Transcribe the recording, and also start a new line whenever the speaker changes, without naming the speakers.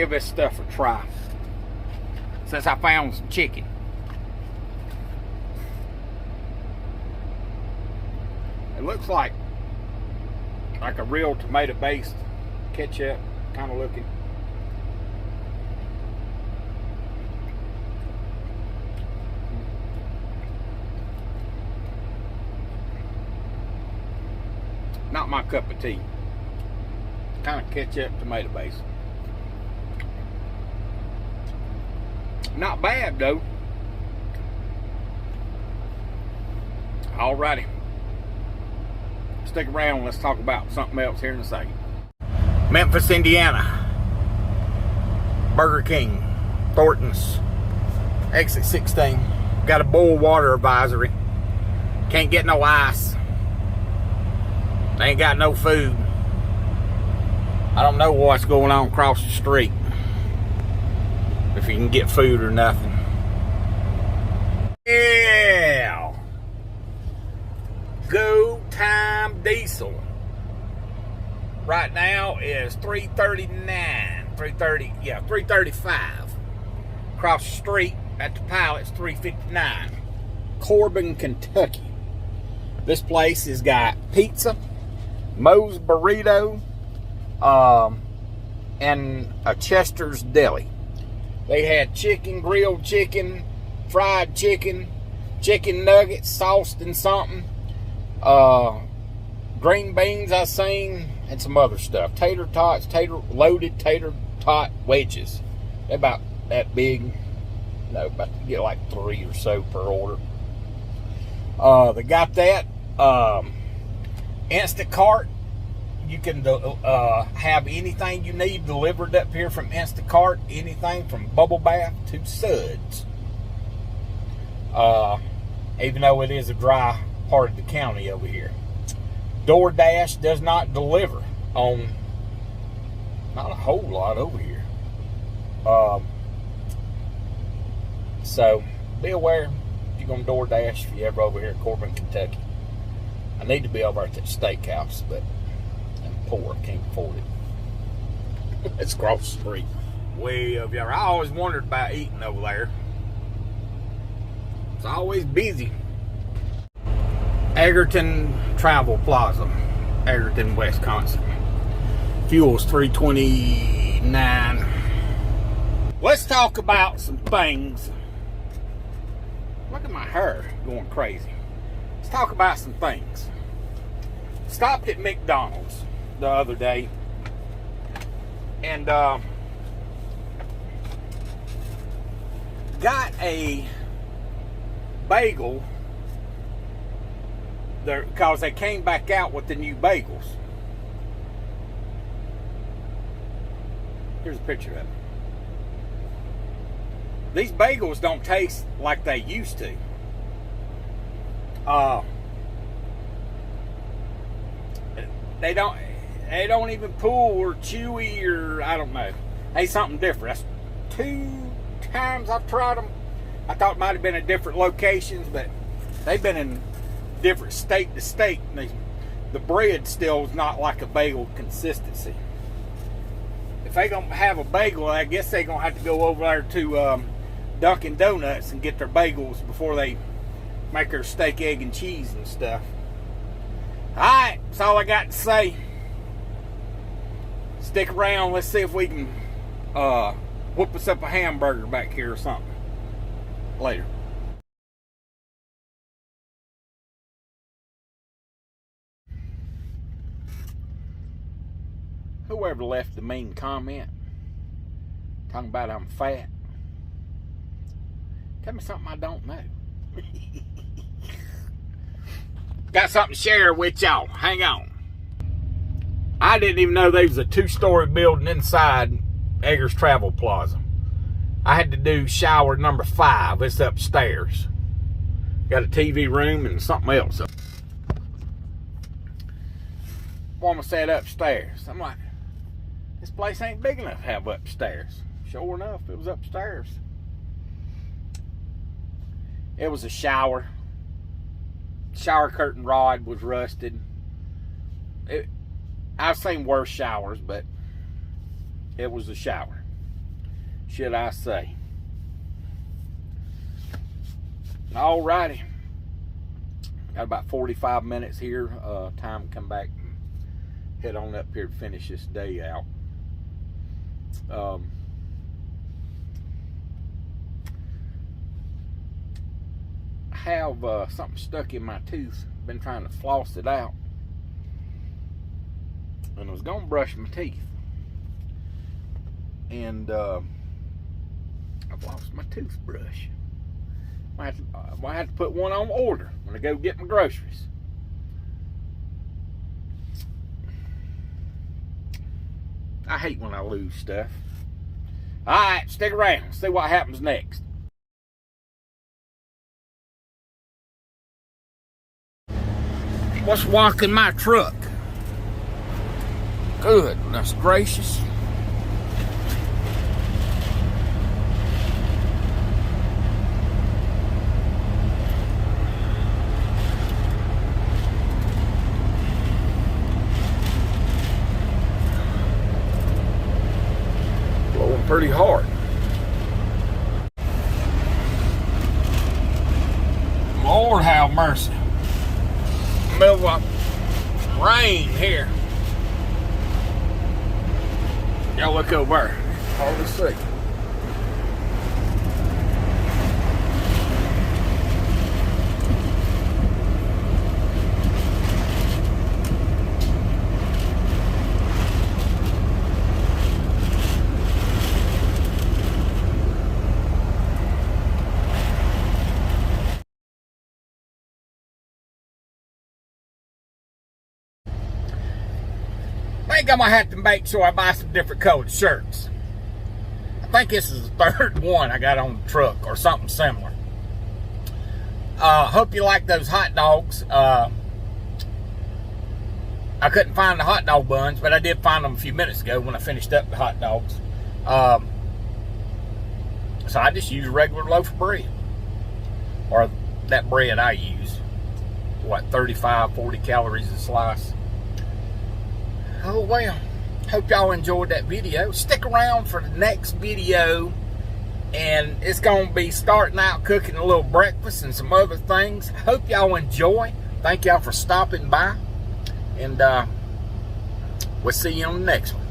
give this stuff a try. Since I found some chicken. It looks like a real tomato-based ketchup kind of looking. Not my cup of tea. Kind of ketchup, tomato base. Not bad though. Alrighty. Stick around. Let's talk about something else here in a second. Memphis, Indiana. Burger King. Thornton's. Exit 16. Got a boil water advisory. Can't get no ice. They ain't got no food. I don't know what's going on across the street. If you can get food or nothing. Yeah. Go time diesel. Right now is 339. 330, yeah, 335. Across the street at the Pilot's 359. Corbin, Kentucky. This place has got pizza, Moe's Burrito, and a Chester's Deli. They had chicken, grilled chicken, fried chicken, chicken nuggets, sauced in something, green beans I seen, and some other stuff. Tater tots, loaded tater tot wedges. They're about that big. No, about to get like 3 or so per order. They got that. Instacart. You can have anything you need delivered up here from Instacart. Anything from bubble bath to suds. Even though it is a dry part of the county over here. DoorDash does not deliver on not a whole lot over here. So be aware if you're going to DoorDash if you're ever over here in Corbin, Kentucky. I need to be over at that steakhouse, but I'm poor. I can't afford it. It's across the street. Way over there. I always wondered about eating over there. It's always busy. Egerton Travel Plaza, Egerton, Wisconsin. Fuel's $3.29. Let's talk about some things. Look at my hair going crazy. Let's talk about some things. Stopped at McDonald's the other day and got a bagel there because they came back out with the new bagels. Here's a picture of it. These bagels don't taste like they used to. They don't even pull or chewy or I don't know. They something different. That's 2 times I've tried them. I thought it might have been at different locations, but they've been in different state to state. The bread still is not like a bagel consistency. If they gonna have a bagel, I guess they're gonna have to go over there to Dunkin' Donuts and get their bagels before they make their steak, egg, and cheese and stuff. Alright, that's all I got to say. Stick around, let's see if we can whip us up a hamburger back here or something. Later. Whoever left the mean comment talking about I'm fat, tell me something I don't know. Got something to share with y'all. Hang on. I didn't even know there was a 2-story building inside Eggers Travel Plaza. I had to do shower number 5. It's upstairs. Got a TV room and something else. Woman said upstairs. I'm like, this place ain't big enough to have upstairs. Sure enough, it was upstairs. It was a shower. Shower curtain rod was rusted. I've seen worse showers, but it was a shower. should I say. Alrighty. Got about 45 minutes here. Time to come back and head on up here to finish this day out. I have something stuck in my tooth. Been trying to floss it out. And I was going to brush my teeth. And I've lost my toothbrush. I have to put one on order when I go get my groceries. I hate when I lose stuff. Alright, stick around. See what happens next. What's walking my truck? Goodness gracious. Blowing pretty hard. Lord have mercy. Middle of rain here. Y'all look over there. Hard to see. I think I'm gonna have to make sure I buy some different colored shirts. I think this is the third one I got on the truck or something similar. Hope you like those hot dogs. I couldn't find the hot dog buns, but I did find them a few minutes ago when I finished up the hot dogs. So I just use a regular loaf of bread, or that bread I use. What, 35, 40 calories a slice. Oh well, hope y'all enjoyed that video. Stick around for the next video, and it's going to be starting out cooking a little breakfast and some other things. Hope y'all enjoy. Thank y'all for stopping by, and we'll see you on the next one.